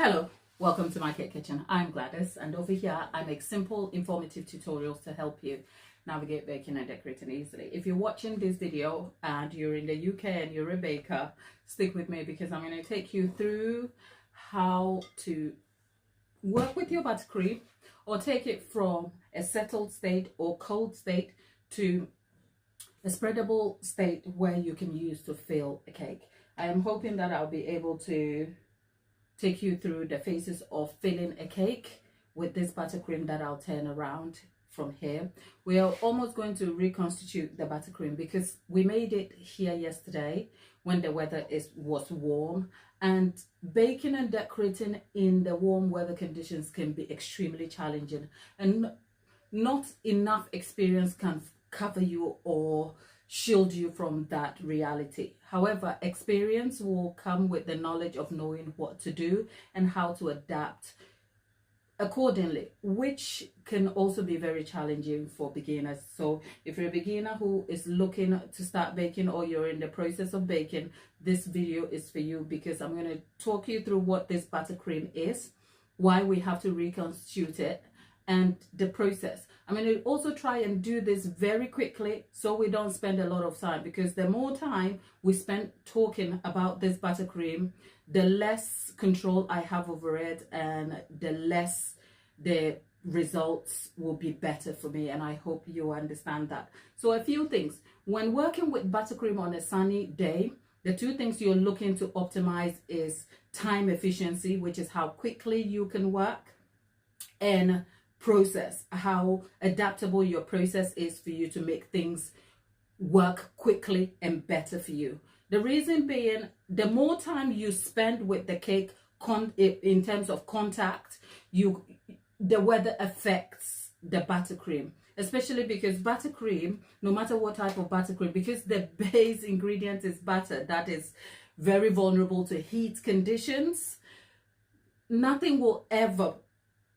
Hello, welcome to my cake kitchen. I'm Gladys, and over here I make simple, informative tutorials to help you navigate baking and decorating easily. If you're watching this video and you're in the UK and you're a baker, stick with me because I'm going to take you through how to work with your buttercream or take it from a settled state or cold state to a spreadable state where you can use to fill a cake. I am hoping that I'll be able to take you through the phases of filling a cake with this buttercream that I'll turn around from here. We are almost going to reconstitute the buttercream because we made it here yesterday when the weather was warm, and baking and decorating in the warm weather conditions can be extremely challenging, and not enough experience can cover you or shield you from that reality. However, experience will come with the knowledge of knowing what to do and how to adapt accordingly, which can also be very challenging for beginners. So if you're a beginner who is looking to start baking or you're in the process of baking, this video is for you because I'm going to talk you through what this buttercream is, why we have to reconstitute it, and the process. I'm going to also try and do this very quickly so we don't spend a lot of time, because the more time we spend talking about this buttercream, the less control I have over it and the less the results will be better for me, and I hope you understand that. So a few things. When working with buttercream on a sunny day, the two things you're looking to optimize is time efficiency, which is how quickly you can work, and process, how adaptable your process is for you to make things work quickly and better for you. The reason being, the more time you spend with the cake in terms of contact, the weather affects the buttercream, especially because buttercream, no matter what type of buttercream, because the base ingredient is butter, that is very vulnerable to heat conditions. Nothing will ever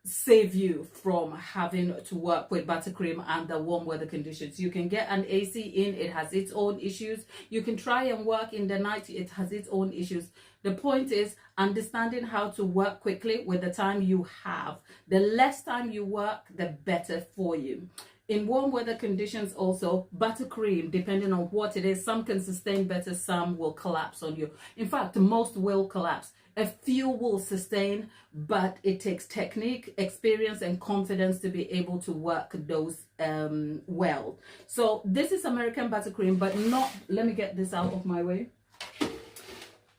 save you from having to work with buttercream under warm weather conditions. You can get an AC in, it has its own issues. You can try and work in the night, it has its own issues. The point is understanding how to work quickly with the time you have. The less time you work, the better for you. In warm weather conditions also, buttercream, depending on what it is, some can sustain better, some will collapse on you. In fact, most will collapse. A few will sustain, but it takes technique, experience, and confidence to be able to work those well. So this is American buttercream, but not, let me get this out of my way.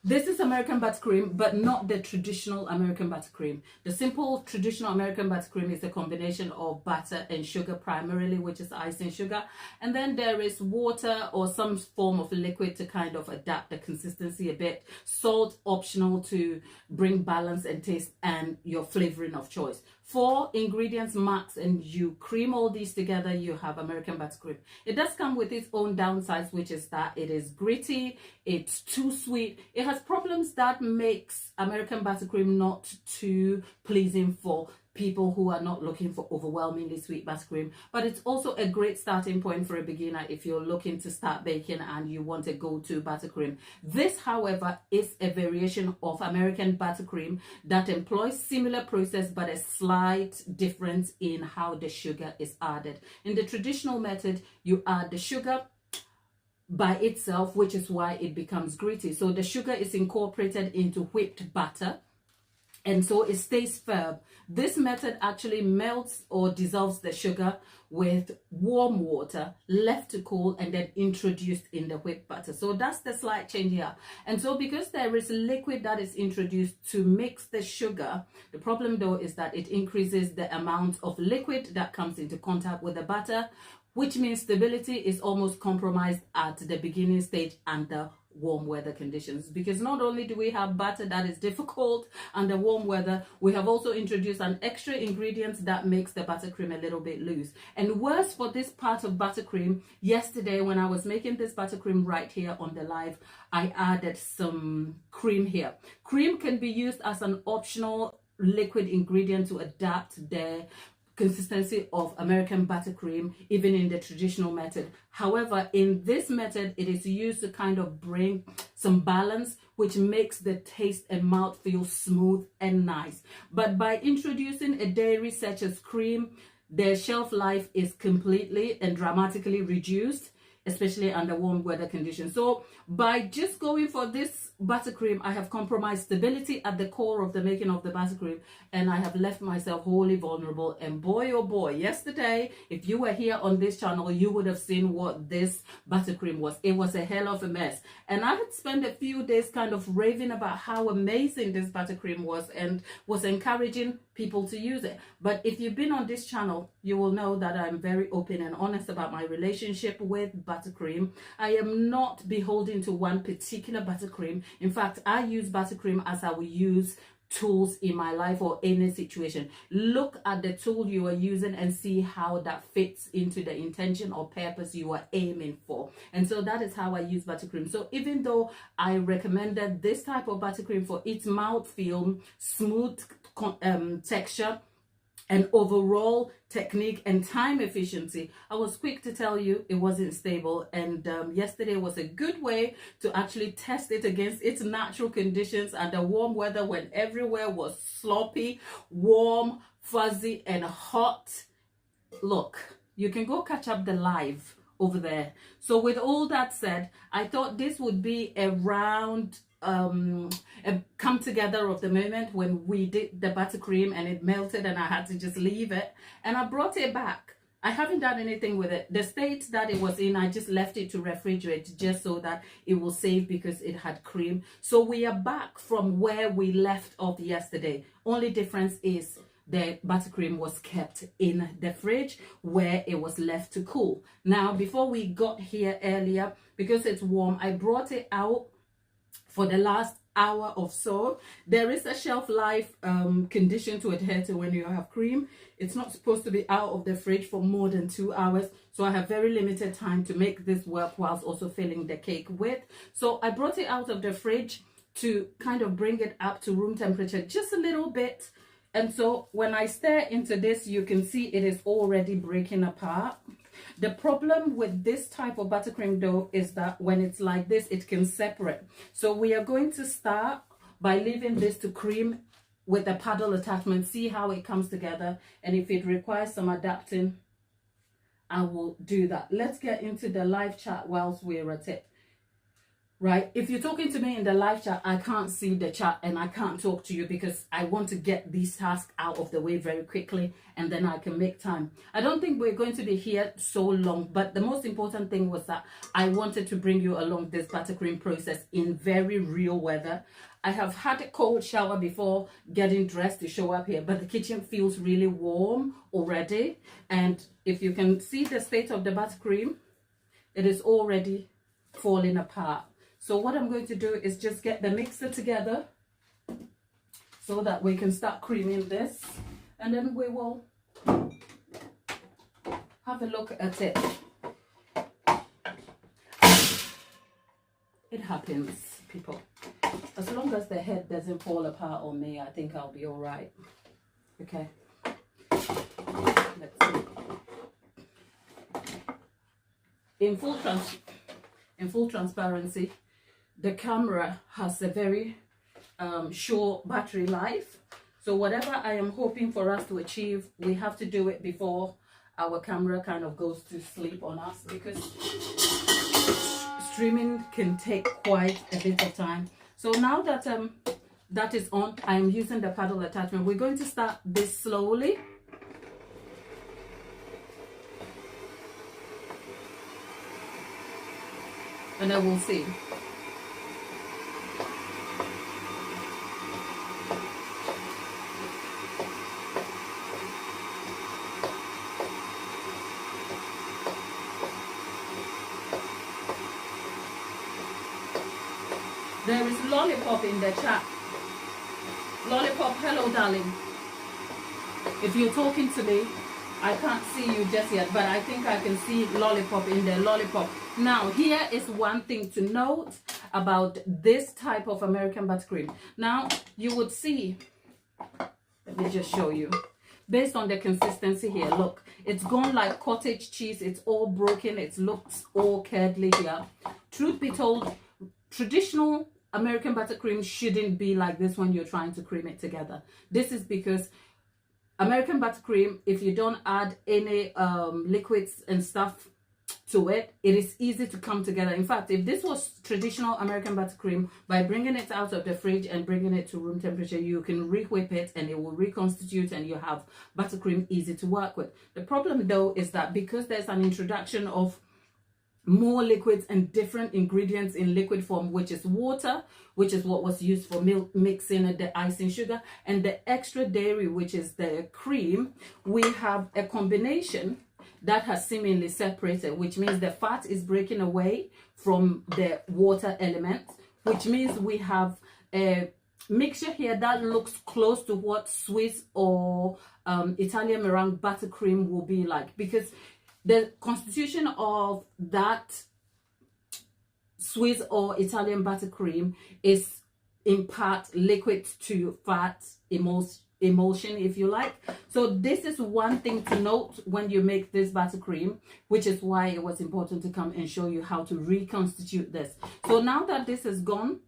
This is American buttercream, but not the traditional American buttercream. The simple traditional American buttercream is a combination of butter and sugar primarily, which is icing sugar. And then there is water or some form of liquid to kind of adapt the consistency a bit. Salt optional to bring balance and taste, and your flavoring of choice. 4 ingredients max, and you cream all these together, you have American buttercream. It does come with its own downsides, which is that it is gritty, it's too sweet. It has problems that makes American buttercream not too pleasing for people who are not looking for overwhelmingly sweet buttercream, but it's also a great starting point for a beginner if you're looking to start baking and you want a go-to buttercream. This, however, is a variation of American buttercream that employs similar process but a slight difference in how the sugar is added. In the traditional method, you add the sugar by itself, which is why it becomes gritty. So the sugar is incorporated into whipped butter, and so it stays firm. This method actually melts or dissolves the sugar with warm water, left to cool, and then introduced in the whipped butter. So that's the slight change here. And so because there is liquid that is introduced to mix the sugar, the problem though is that it increases the amount of liquid that comes into contact with the butter, which means stability is almost compromised at the beginning stage under warm weather conditions. Because not only do we have butter that is difficult under warm weather, we have also introduced an extra ingredient that makes the buttercream a little bit loose. And worse for this part of buttercream, yesterday when I was making this buttercream right here on the live, I added some cream here. Cream can be used as an optional liquid ingredient to adapt the consistency of American buttercream, even in the traditional method. However, in this method, it is used to kind of bring some balance, which makes the taste and mouth feel smooth and nice. But by introducing a dairy such as cream, their shelf life is completely and dramatically reduced, especially under warm weather conditions. So by just going for this buttercream, I have compromised stability at the core of the making of the buttercream, and I have left myself wholly vulnerable. And boy, oh boy, yesterday, if you were here on this channel, you would have seen what this buttercream was. It was a hell of a mess. And I had spent a few days kind of raving about how amazing this buttercream was and was encouraging people to use it. But if you've been on this channel, you will know that I'm very open and honest about my relationship with buttercream. I am not beholden to one particular buttercream. In fact, I use buttercream as I will use tools in my life or any situation. Look at the tool you are using and see how that fits into the intention or purpose you are aiming for. And so that is how I use buttercream. So even though I recommended this type of buttercream for its mouthfeel, smooth texture, and overall technique and time efficiency, I was quick to tell you it wasn't stable. And yesterday was a good way to actually test it against its natural conditions under warm weather when everywhere was sloppy, warm, fuzzy, and hot. Look, you can go catch up the live over there. So with all that said, I thought this would be a round a come together of the moment when we did the buttercream and it melted and I had to just leave it, and I brought it back. I haven't done anything with it. The state that it was in, I just left it to refrigerate just so that it will save because it had cream. So we are back from where we left off yesterday. Only difference is the buttercream was kept in the fridge where it was left to cool. Now, before we got here earlier, because it's warm, I brought it out for the last hour or so. There is a shelf life condition to adhere to when you have cream. It's not supposed to be out of the fridge for more than 2 hours. So I have very limited time to make this work whilst also filling the cake with. So I brought it out of the fridge to kind of bring it up to room temperature just a little bit. And so when I stir into this, you can see it is already breaking apart. The problem with this type of buttercream dough is that when it's like this, it can separate. So we are going to start by leaving this to cream with a paddle attachment, see how it comes together. And if it requires some adapting, I will do that. Let's get into the live chat whilst we're at it. Right, if you're talking to me in the live chat, I can't see the chat and I can't talk to you because I want to get these tasks out of the way very quickly and then I can make time. I don't think we're going to be here so long, but the most important thing was that I wanted to bring you along this buttercream process in very real weather. I have had a cold shower before getting dressed to show up here, but the kitchen feels really warm already. And if you can see the state of the buttercream, it is already falling apart. So what I'm going to do is just get the mixer together so that we can start creaming this, and then we will have a look at it. It happens, people. As long as the head doesn't fall apart on me, I think I'll be all right. Okay. Let's see. In full transparency, the camera has a very short battery life. So whatever I am hoping for us to achieve, we have to do it before our camera kind of goes to sleep on us, because streaming can take quite a bit of time. So now that that is on, I am using the paddle attachment. We're going to start this slowly. And then we'll see. There is Lollipop in the chat. Lollipop, hello darling. If you're talking to me, I can't see you just yet, but I think I can see Lollipop in there. Lollipop. Now, here is one thing to note about this type of American buttercream. Now, you would see, let me just show you. based on the consistency here. Look, it's gone like cottage cheese. It's all broken. It looks all curdly here. Truth be told, traditional American buttercream shouldn't be like this when you're trying to cream it together. This is because American buttercream, if you don't add any liquids and stuff to it, it is easy to come together. In fact, if this was traditional American buttercream, by bringing it out of the fridge and bringing it to room temperature, you can re-whip it and it will reconstitute and you have buttercream easy to work with. The problem though is that because there's an introduction of more liquids and different ingredients in liquid form, which is water, which is what was used for milk mixing and the icing sugar, and the extra dairy, which is the cream, we have a combination that has seemingly separated, which means the fat is breaking away from the water element, which means we have a mixture here that looks close to what Swiss or Italian meringue buttercream will be like, because the constitution of that Swiss or Italian buttercream is in part liquid to fat emulsion, if you like. So this is one thing to note when you make this buttercream, which is why it was important to come and show you how to reconstitute this. So now that this is gone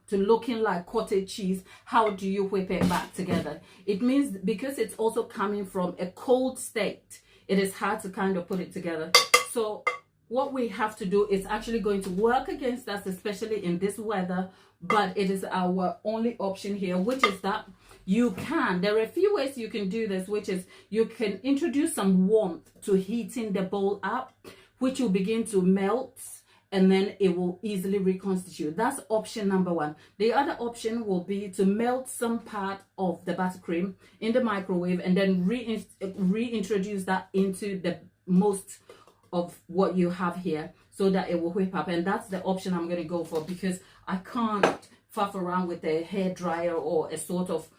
to looking like cottage cheese, how do you whip it back together? It means because it's also coming from a cold state, it is hard to kind of put it together. So what we have to do is actually going to work against us, especially in this weather, but it is our only option here, which is that there are a few ways you can do this, which is you can introduce some warmth to heating the bowl up, which will begin to melt, and then it will easily reconstitute. That's option number one. The other option will be to melt some part of the buttercream in the microwave and then reintroduce that into the most of what you have here so that it will whip up. And that's the option I'm going to go for, because I can't faff around with a hair dryer or a sort of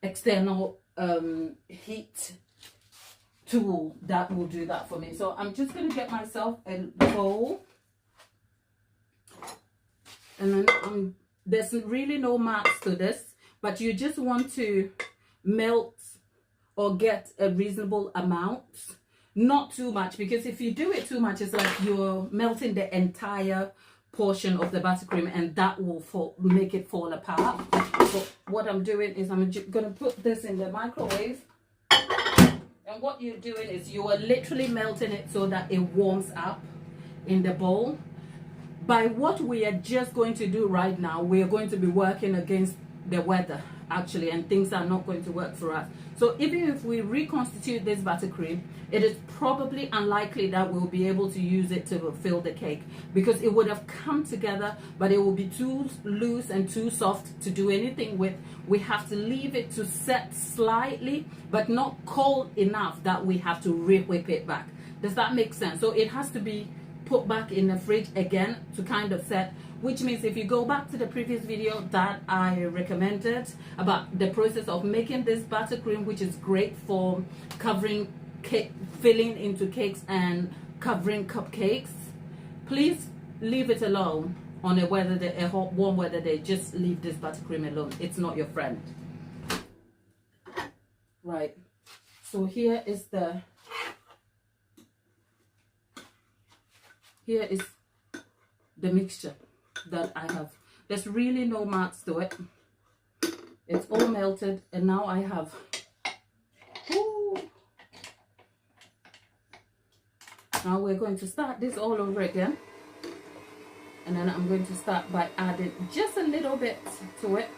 external heat tool that will do that for me. So I'm just going to get myself a bowl. And then there's really no marks to this, but you just want to melt or get a reasonable amount, not too much, because if you do it too much, it's like you're melting the entire portion of the buttercream, and that will make it fall apart. So what I'm doing is I'm going to put this in the microwave, and what you're doing is you are literally melting it so that it warms up in the bowl. By what we are just going to do right now, we are going to be working against the weather actually, and things are not going to work for us. So even if we reconstitute this buttercream, it is probably unlikely that we'll be able to use it to fill the cake, because it would have come together, but it will be too loose and too soft to do anything with. We have to leave it to set slightly, but not cold enough that we have to re-whip it back. Does that make sense? So it has to be put back in the fridge again to kind of set, which means if you go back to the previous video that I recommended about the process of making this buttercream, which is great for covering cake, filling into cakes and covering cupcakes, please leave it alone on a weather day, a hot warm weather day. Just leave this buttercream alone. It's not your friend. Right, so here is the mixture that I have. There's really no marks to it. It's all melted, and now I have now we're going to start this all over again, and then I'm going to start by adding just a little bit to it.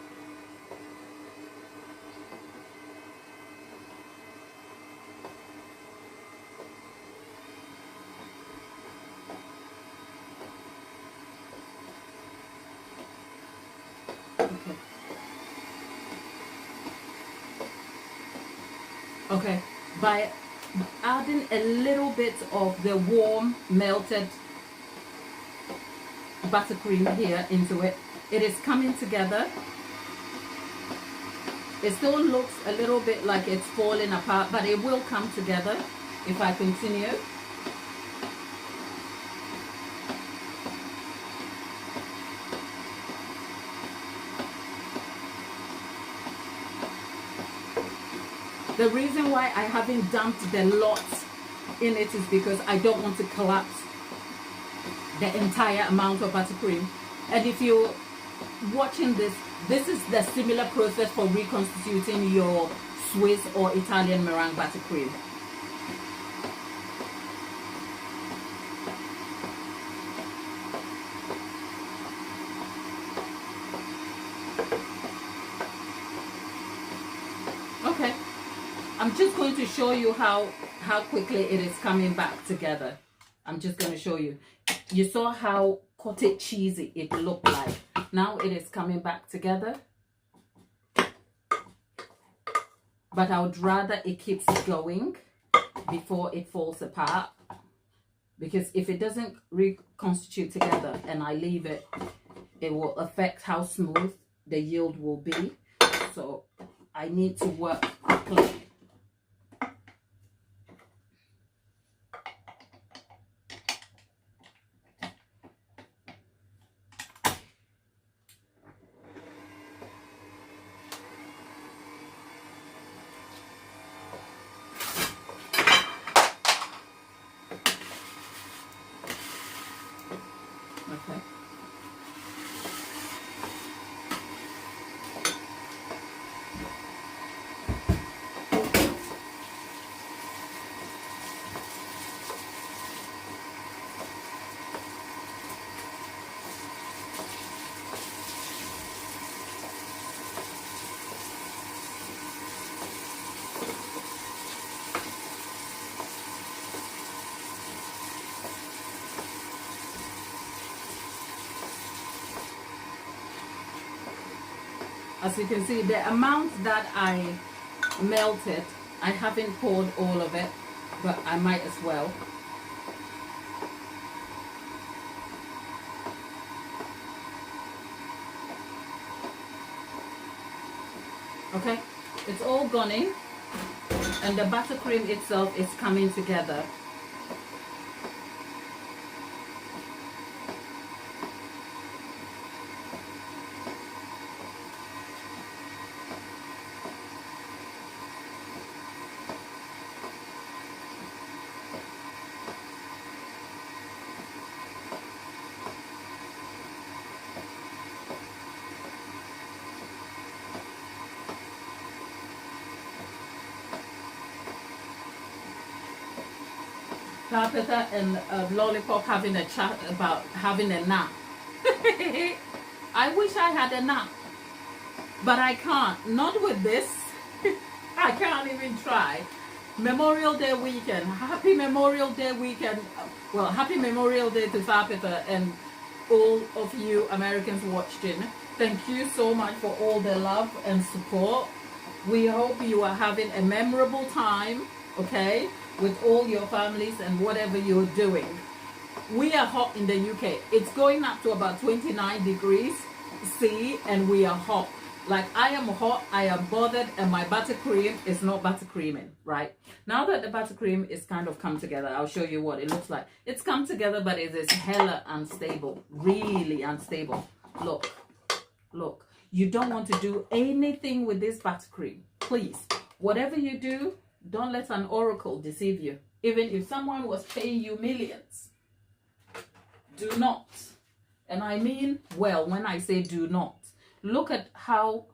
Okay, by adding a little bit of the warm melted buttercream here into it, it is coming together. It still looks a little bit like it's falling apart, but it will come together if I continue. The reason why I haven't dumped the lot in it is because I don't want to collapse the entire amount of buttercream. And if you're watching this, this is the similar process for reconstituting your Swiss or Italian meringue buttercream. Okay, I'm just going to show you how quickly it is coming back together. I'm just going to show you. You saw how cottage cheesy it looked like. Now it is coming back together. But I would rather it keeps going before it falls apart. Because if it doesn't reconstitute together and I leave it, it will affect how smooth the yield will be. So I need to work quickly. Okay. As you can see, the amount that I melted, I haven't poured all of it, but I might as well. Okay, it's all gone in, and the buttercream itself is coming together. Carpenter and Lollipop having a chat about having a nap. I wish I had a nap, but I can't. Not with this. I can't even try. Memorial Day weekend. Happy Memorial Day weekend. Well, happy Memorial Day to Carpenter and all of you Americans watching. Thank you so much for all the love and support. We hope you are having a memorable time, okay, with all your families and whatever you're doing. We are hot in the UK. It's going up to about 29 degrees C, and we are hot. Like, I am hot, I am bothered, and my buttercream is not buttercreaming, right? Now that the buttercream is kind of come together, I'll show you what it looks like. It's come together, but it is hella unstable, really unstable. Look, look. You don't want to do anything with this buttercream. Please, whatever you do, don't let an oracle deceive you. Even if someone was paying you millions, do not. And I mean, well, when I say do not, look at how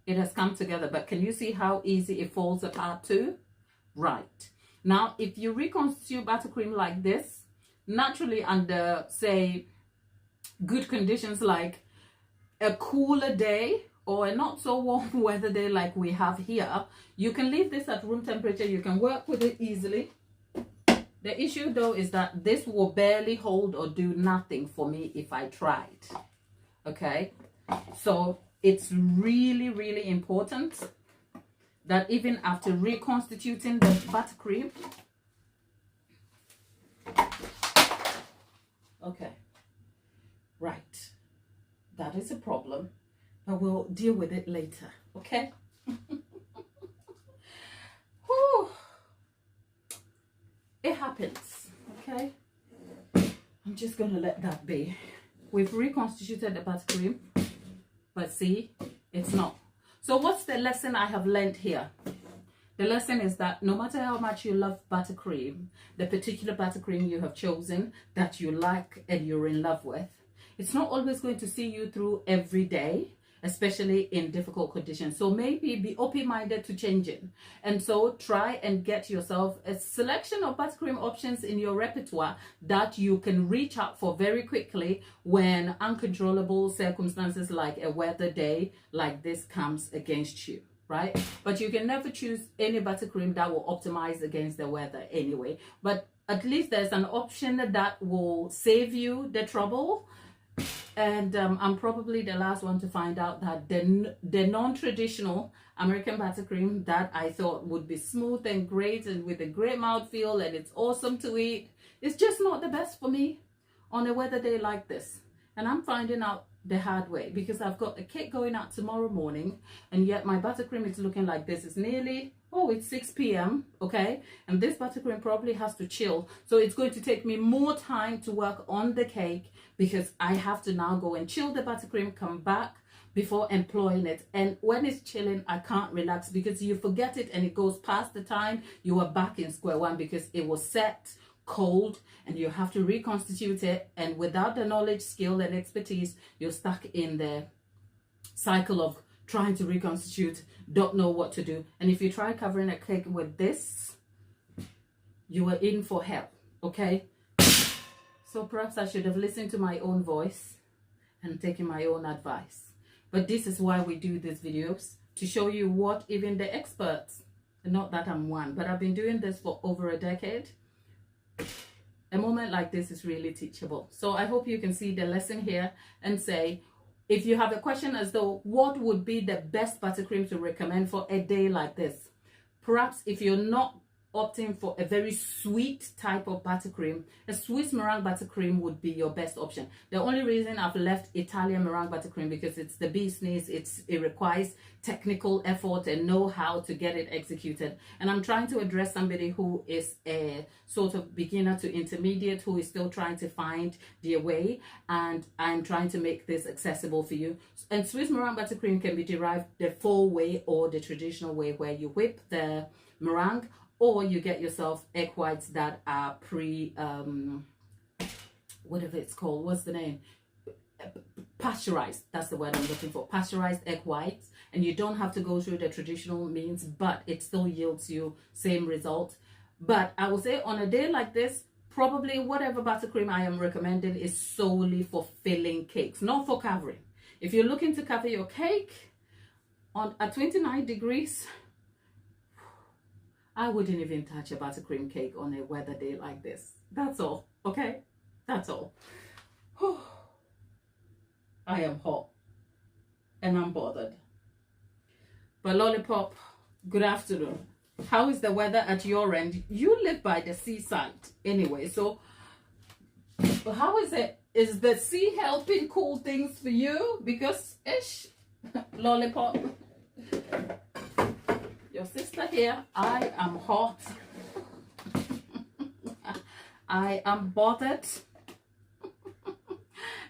it has come together. But can you see how easy it falls apart too? Right. Now, if you reconstitute buttercream like this, naturally under, say, good conditions like a cooler day or a not so warm weather day like we have here, you can leave this at room temperature. You can work with it easily. The issue though is that this will barely hold or do nothing for me if I tried. Okay, so it's really, really important that even after reconstituting the buttercream, okay, right, that is a problem, but we'll deal with it later, okay? Whew. It happens, okay? I'm just gonna let that be. We've reconstituted the buttercream, but see, it's not. So what's the lesson I have learned here? The lesson is that no matter how much you love buttercream, the particular buttercream you have chosen that you like and you're in love with, it's not always going to see you through every day, especially in difficult conditions. So maybe be open-minded to changing. And so try and get yourself a selection of buttercream options in your repertoire that you can reach out for very quickly when uncontrollable circumstances like a weather day like this comes against you. Right? But you can never choose any buttercream that will optimize against the weather anyway. But at least there's an option that will save you the trouble. And I'm probably the last one to find out that the non-traditional American buttercream that I thought would be smooth and great and with a great mouthfeel and it's awesome to eat, it's just not the best for me on a weather day like this. And I'm finding out the hard way because I've got a cake going out tomorrow morning and yet my buttercream is looking like this. It's nearly, it's 6 p.m. okay, and this buttercream probably has to chill, so it's going to take me more time to work on the cake because I have to now go and chill the buttercream, come back before employing it. And when it's chilling, I can't relax because you forget it and it goes past the time you are back in square one because it was set cold and you have to reconstitute it, and without the knowledge, skill and expertise, you're stuck in the cycle of trying to reconstitute, don't know what to do. And if you try covering a cake with this, you are in for hell, okay? So perhaps I should have listened to my own voice and taken my own advice. But this is why we do these videos, to show you what even the experts, not that I'm one, but I've been doing this for over a decade. A moment like this is really teachable. So I hope you can see the lesson here and say, if you have a question as though what would be the best buttercream to recommend for a day like this, perhaps if you're not opting for a very sweet type of buttercream, a Swiss meringue buttercream would be your best option. The only reason I've left Italian meringue buttercream because it's the business, it requires technical effort and know-how to get it executed. And I'm trying to address somebody who is a sort of beginner to intermediate, who is still trying to find their way, and I'm trying to make this accessible for you. And Swiss meringue buttercream can be derived the full way or the traditional way, where you whip the meringue, or you get yourself egg whites that are whatever it's called, what's the name? Pasteurized, that's the word I'm looking for. Pasteurized egg whites, and you don't have to go through the traditional means, but it still yields you same result. But I would say on a day like this, probably whatever buttercream I am recommending is solely for filling cakes, not for covering. If you're looking to cover your cake at 29 degrees, I wouldn't even touch a buttercream cake on a weather day like this. That's all, okay? That's all. I am hot and I'm bothered. But Lollipop, good afternoon. How is the weather at your end? You live by the seaside anyway, so how is it? Is the sea helping cool things for you? Because Lollipop, your sister here, I am hot. I am bothered.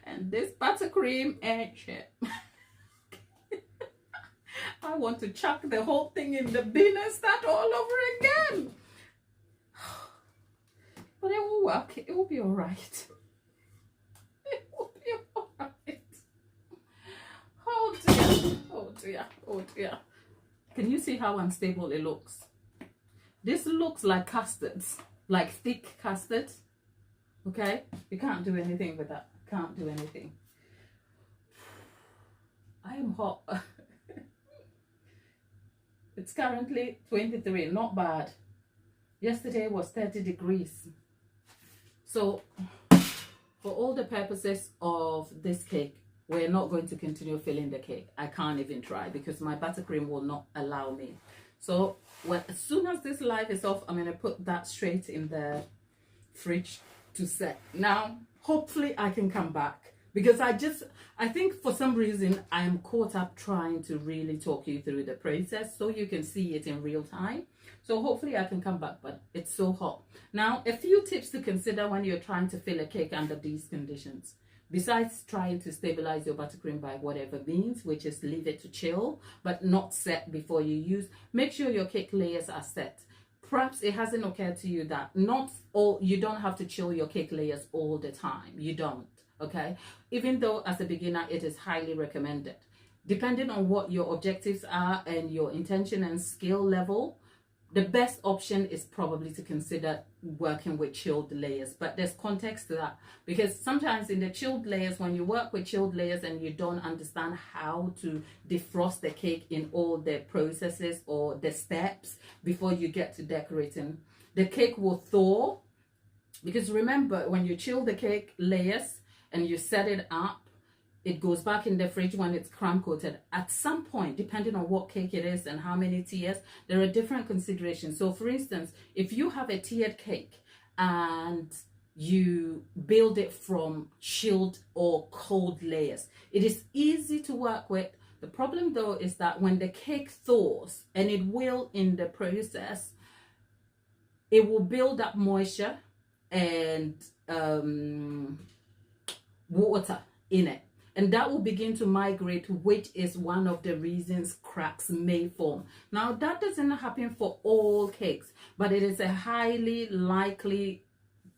And this buttercream ain't shit. I want to chuck the whole thing in the bin and start all over again. But it will work. It will be all right. It will be all right. Oh dear. Oh dear. Oh dear. Can you see how unstable it looks? This looks like custards, like thick custard. Okay? You can't do anything with that. Can't do anything. I am hot. It's currently 23, not bad. Yesterday was 30 degrees. So, for all the purposes of this cake, we're not going to continue filling the cake. I can't even try because my buttercream will not allow me. So as soon as this live is off, I'm going to put that straight in the fridge to set. Now, hopefully I can come back because I think for some reason I'm caught up trying to really talk you through the process so you can see it in real time. So hopefully I can come back, but it's so hot. Now, a few tips to consider when you're trying to fill a cake under these conditions. besides trying to stabilize your buttercream by whatever means, which is leave it to chill, but not set before you use, make sure your cake layers are set. Perhaps it hasn't occurred to you that you don't have to chill your cake layers all the time. You don't, okay? Even though as a beginner, it is highly recommended. Depending on what your objectives are and your intention and skill level, the best option is probably to consider working with chilled layers. But there's context to that, because sometimes in the chilled layers, when you work with chilled layers and you don't understand how to defrost the cake in all the processes or the steps before you get to decorating, the cake will thaw. Because remember, when you chill the cake layers and you set it up, it goes back in the fridge when it's crumb coated. At some point, depending on what cake it is and how many tiers, there are different considerations. So for instance, if you have a tiered cake and you build it from chilled or cold layers, it is easy to work with. The problem though is that when the cake thaws, and it will in the process, it will build up moisture and water in it. And that will begin to migrate, which is one of the reasons cracks may form. Now, that doesn't happen for all cakes, but it is a highly likely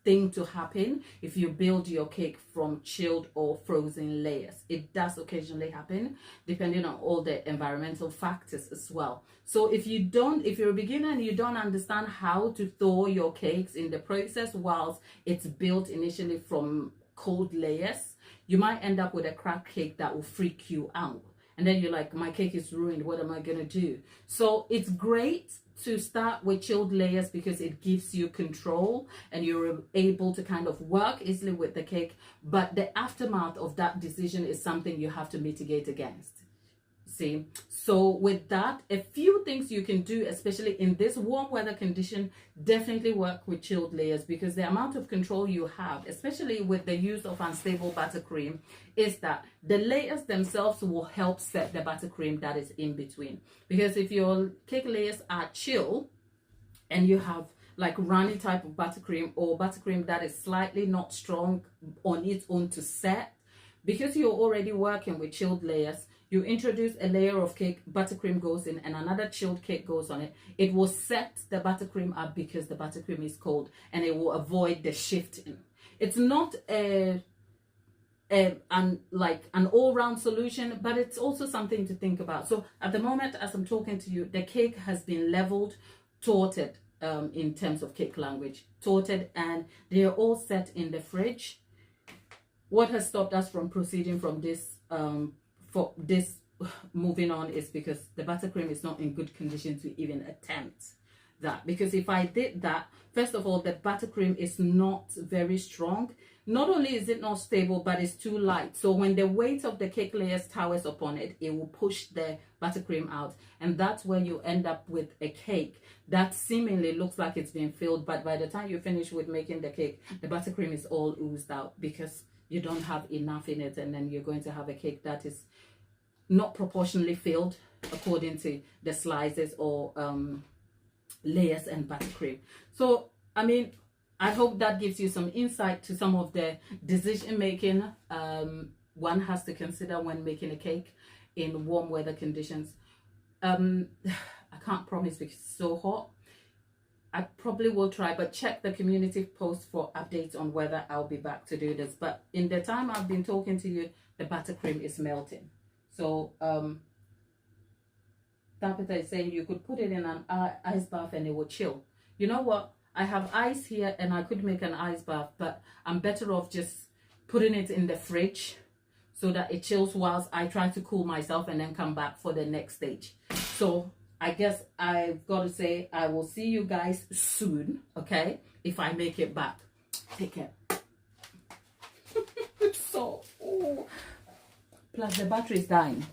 thing to happen if you build your cake from chilled or frozen layers. It does occasionally happen, depending on all the environmental factors as well. So if you're a beginner and you don't understand how to thaw your cakes in the process whilst it's built initially from cold layers, you might end up with a cracked cake that will freak you out. And then you're like, my cake is ruined. What am I going to do? So it's great to start with chilled layers because it gives you control and you're able to kind of work easily with the cake. But the aftermath of that decision is something you have to mitigate against. See, so with that, a few things you can do, especially in this warm weather condition, definitely work with chilled layers, because the amount of control you have, especially with the use of unstable buttercream, is that the layers themselves will help set the buttercream that is in between. Because if your cake layers are chill and you have like runny type of buttercream or buttercream that is slightly not strong on its own to set, because you're already working with chilled layers, you introduce a layer of cake, buttercream goes in, and another chilled cake goes on it. It will set the buttercream up because the buttercream is cold, and it will avoid the shifting. It's not like an all-round solution, but it's also something to think about. So at the moment, as I'm talking to you, the cake has been leveled, torted, in terms of cake language, torted, and they are all set in the fridge. What has stopped us from proceeding from this moving on is because the buttercream is not in good condition to even attempt that. Because if I did that, first of all, the buttercream is not very strong. Not only is it not stable, but it's too light. So when the weight of the cake layers towers upon it, it will push the buttercream out. And that's when you end up with a cake that seemingly looks like it's been filled. But by the time you finish with making the cake, the buttercream is all oozed out because you don't have enough in it. And then you're going to have a cake that is not proportionally filled according to the slices or layers and buttercream. So, I mean, I hope that gives you some insight to some of the decision making one has to consider when making a cake in warm weather conditions. I can't promise because it's so hot. I probably will try, but check the community post for updates on whether I'll be back to do this. But in the time I've been talking to you, the buttercream is melting. So Tabitha is saying you could put it in an ice bath and it will chill. You know what? I have ice here and I could make an ice bath, but I'm better off just putting it in the fridge so that it chills whilst I try to cool myself and then come back for the next stage. So I guess I've got to say I will see you guys soon, okay? If I make it back. Take care. So, oh. Plus the battery is dying.